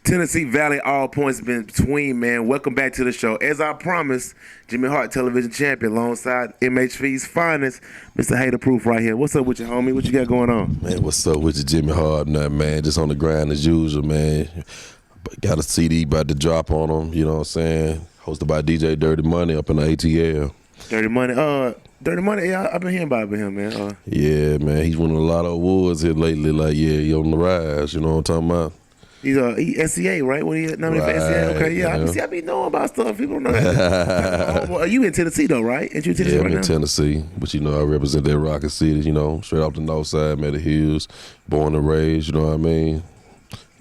Tennessee Valley, all points been between, man. Welcome back to the show. As I promised, Jimmy Hart, television champion, alongside MHV's finest, Mr. Hater Proof right here. What's up with you, homie? What you got going on? Man, what's up with you, Jimmy Hart? Nah, man, just on the grind as usual, man. Got a CD about to drop on them, you know what I'm saying? Hosted by DJ Dirty Money up in the ATL. Dirty Money, yeah, I've been hearing about him, man. Yeah, man, he's winning a lot of awards here lately. Like, yeah, he on the rise, you know what I'm talking about? He's SCA, right? When he nominated for SCA? Okay, yeah. I be knowing about stuff. People don't know that. Are you in Tennessee, though, right? Ain't you in Tennessee I'm right in now? Tennessee, but you know, I represent that Rocket City, you know, straight off the north side, Meadow Hills, born and raised, you know what I mean?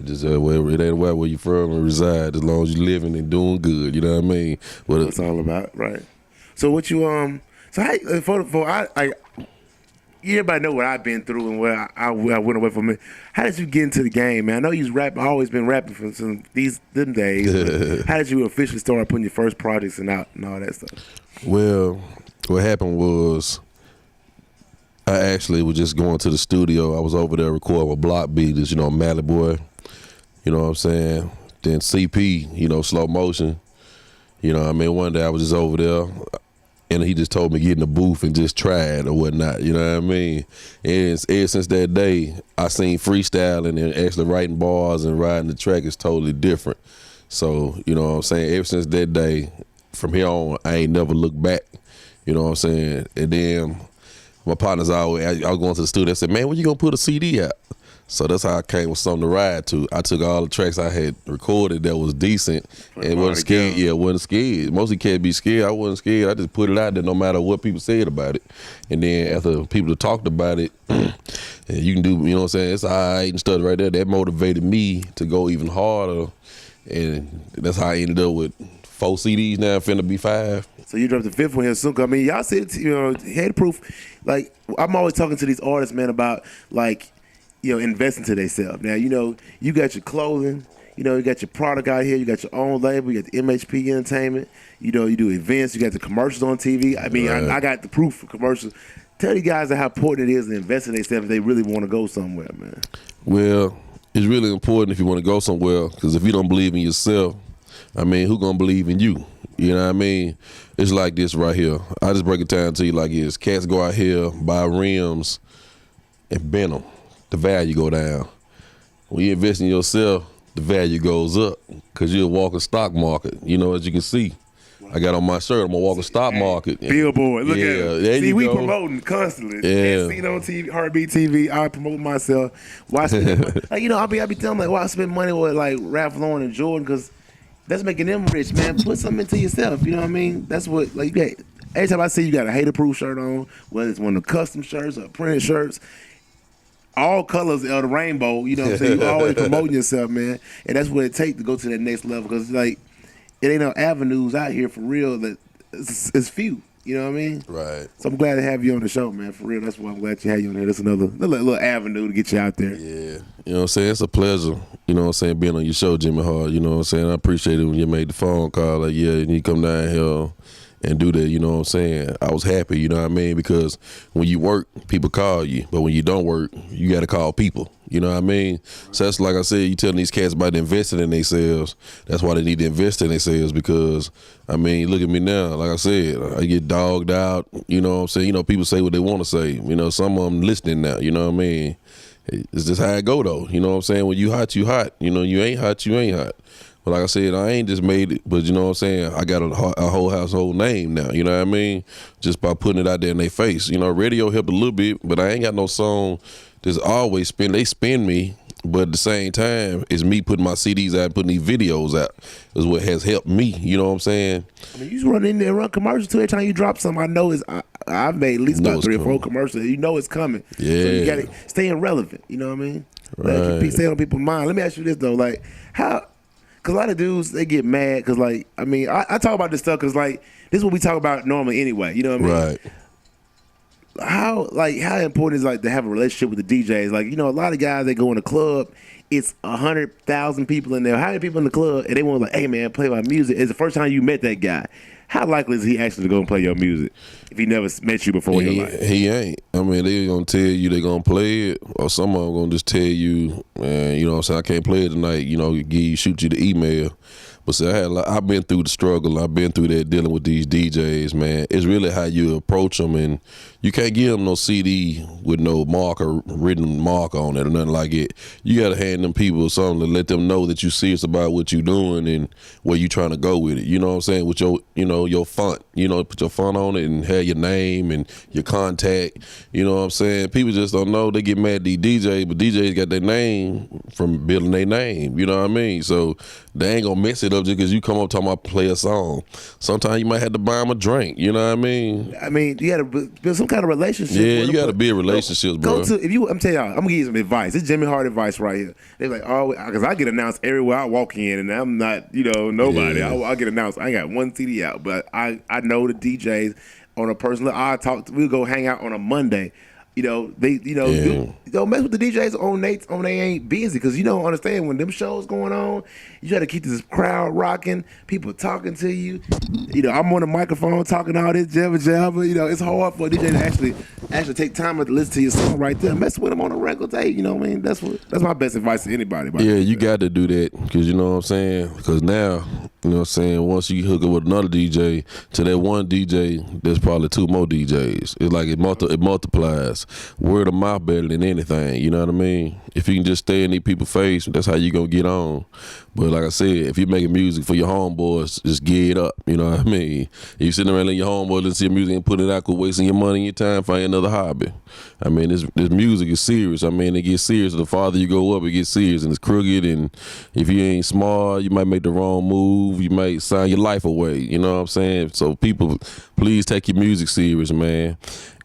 Just it ain't where you from and reside, as long as you living and doing good, you know what I mean? What it's all about, right? So what you so how everybody know what I've been through and where I went away from it. How did you get into the game, man? I know you've always been rapping for them days. How did you officially start putting your first projects and out and all that stuff? Well, what happened was I actually was just going to the studio. I was over there recording with Block Beaters, you know, Mally Boy, you know what I'm saying? Then CP, you know, Slow Motion. You know what I mean? One day I was just over there, and he just told me get in the booth and just try it or whatnot, you know what I mean? And ever since that day, I seen freestyling and actually writing bars and riding the track is totally different. So, you know what I'm saying? Ever since that day, from here on, I ain't never looked back, you know what I'm saying? And then my partners I was going to the studio and said, man, when you gonna put a CD out? So that's how I came with something to ride to. I took all the tracks I had recorded that was decent and wasn't scared. Yeah, wasn't scared. Mostly can't be scared. I wasn't scared. I just put it out there no matter what people said about it. And then after people talked about it, you can do, you know what I'm saying, it's all right and stuff right there. That motivated me to go even harder. And that's how I ended up with 4 CDs now, finna be 5. So you dropped the 5th one here soon. I mean, y'all said, you know, Hater Proof, like, I'm always talking to these artists, man, about, like, you know, investing to themselves. Now, you know, you got your clothing, you know, you got your product out here, you got your own label, you got the MHP Entertainment, you know, you do events, you got the commercials on TV. I mean, right. I got the proof for commercials. Tell these guys how important it is to invest in themselves if they really want to go somewhere, man. Well, it's really important if you want to go somewhere, because if you don't believe in yourself, I mean, who gonna believe in you? You know what I mean? It's like this right here. I just break it down to you like this. Cats go out here, buy rims, and bend them. The value go down. When you invest in yourself, the value goes up because you're a walking stock market. You know, as you can see, I got on my shirt, I'm a walking stock market. Billboard, look at it. See, we promoting constantly. Yeah. Seen on TV, Heartbeat TV. I promote myself. Why spend like, you know, I be telling them, like, why spend money with like Ralph Lauren and Jordan, because that's making them rich, man. Put something into yourself. You know what I mean? That's what, like, you got, every time I see you got a Hater Proof shirt on, whether it's one of the custom shirts or printed shirts, all colors of the rainbow, you know what I'm saying? You always promoting yourself, man. And that's what it takes to go to that next level, because, like, it ain't no avenues out here for real that it's few. You know what I mean? Right. So I'm glad to have you on the show, man. For real, that's why I'm glad you had you on here. That's another little avenue to get you out there. Yeah. You know what I'm saying? It's a pleasure, you know what I'm saying, being on your show, Jimmy Hart. You know what I'm saying? I appreciate it when you made the phone call. Like, yeah, you come down here and do that, you know what I'm saying? I was happy, you know what I mean? Because when you work, people call you. But when you don't work, you got to call people. You know what I mean? So that's like I said, you telling these cats about investing in themselves. That's why they need to invest in themselves, because, I mean, look at me now. Like I said, I get dogged out. You know what I'm saying? You know, people say what they want to say. You know, some of them listening now. You know what I mean? It's just how it go, though. You know what I'm saying? When you hot, you hot. You know, you ain't hot, you ain't hot. But like I said, I ain't just made it, but you know what I'm saying? I got a whole household name now, you know what I mean? Just by putting it out there in their face. You know, radio helped a little bit, but I ain't got no song that's always they spin me, but at the same time, it's me putting my CDs out and putting these videos out is what has helped me, you know what I'm saying? I mean, you just run in there and run commercials too. Every time you drop something, I know I've made at least about 3 or 4 commercials. You know it's coming. Yeah. So you got to stay relevant, you know what I mean? Right. Like, stay on people's mind. Let me ask you this, though. Like, how... Because a lot of dudes, they get mad because, like, I mean, I talk about this stuff because, like, this is what we talk about normally anyway. You know what I mean? Right. How important is, like, to have a relationship with the DJs? Like, you know, a lot of guys, they go in the club, it's 100,000 people in there, 100 people in the club, and they want to, like, hey, man, play my music. It's the first time you met that guy. how likely is he actually to go and play your music if he never met you before in your life? He ain't. I mean, they gonna tell you they gonna play it, or some of them gonna just tell you, man, you know what I'm saying, I can't play it tonight. You know, shoot you the email. But see, I've been through the struggle. I've been through that dealing with these DJs, man. It's really how you approach them, and you can't give them no CD with no written marker on it or nothing like it. You got to hand them people something to let them know that you're serious about what you're doing and where you trying to go with it. You know what I'm saying? With your font, put your font on it and have your name and your contact. You know what I'm saying? People just don't know. They get mad at these DJs, but DJs got their name from building their name. You know what I mean? So they ain't gonna mess it up just because you come up talking about play a song. Sometimes you might have to buy them a drink. You know what I mean? I mean, you got to build some kind of relationship. Yeah, you got to build relationships, bro. I'm telling y'all, I'm gonna give you some advice. This is Jimmy Hart advice right here. They're like, oh, because I get announced everywhere I walk in, and I'm not, nobody. Yeah. I get announced. I ain't got one CD out, but I know the DJs on a personal. We'll go hang out on a Monday. Don't mess with the DJs on they ain't busy, because you don't understand when them shows going on. You got to keep this crowd rocking, people talking to you. I'm on the microphone talking all this jabba jabba. It's hard for a DJ to actually take time to listen to your song right there. Mess with them on a regular day. You know what I mean? That's my best advice to anybody. Yeah, you got to do that, because you know what I'm saying. Because now, you know what I'm saying, once you hook up with another DJ, to that one DJ, there's probably two more DJs. It's like it multiplies. Word of mouth better than anything. You know what I mean? If you can just stay in these people's face, that's how you gonna get on. But like I said, if you're making music for your homeboys, just get it up. You know what I mean? If you sitting around letting your homeboys listen to your music and put it out, quit wasting your money and your time, find another hobby. I mean, this music is serious. I mean, it gets serious. The farther you go up, it gets serious, and it's crooked. And if you ain't smart, you might make the wrong move. You might sign your life away. You know what I'm saying? So people, please take your music serious, man.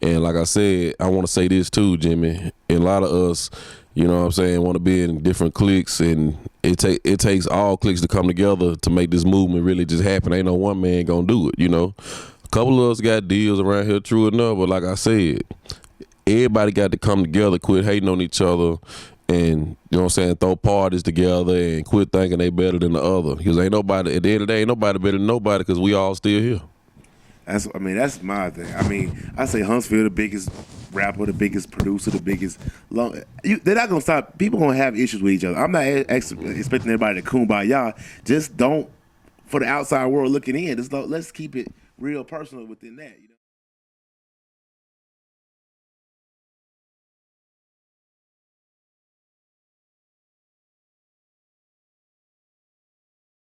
And like I said, I want to say this too, Jimmy. And a lot of us, you know what I'm saying, want to be in different cliques, and it takes all cliques to come together to make this movement really just happen. Ain't no one man gonna do it, A couple of us got deals around here, true enough, but like I said, everybody got to come together, quit hating on each other, and, you know what I'm saying, throw parties together and quit thinking they better than the other. Because ain't nobody, at the end of the day, ain't nobody better than nobody, because we all still here. That's my thing. I say Huntsville, the biggest rapper, the biggest producer, the biggest. They're not gonna stop. People gonna have issues with each other. I'm not expecting everybody to kumbaya. Just don't, for the outside world looking in. Let's keep it real personal within that.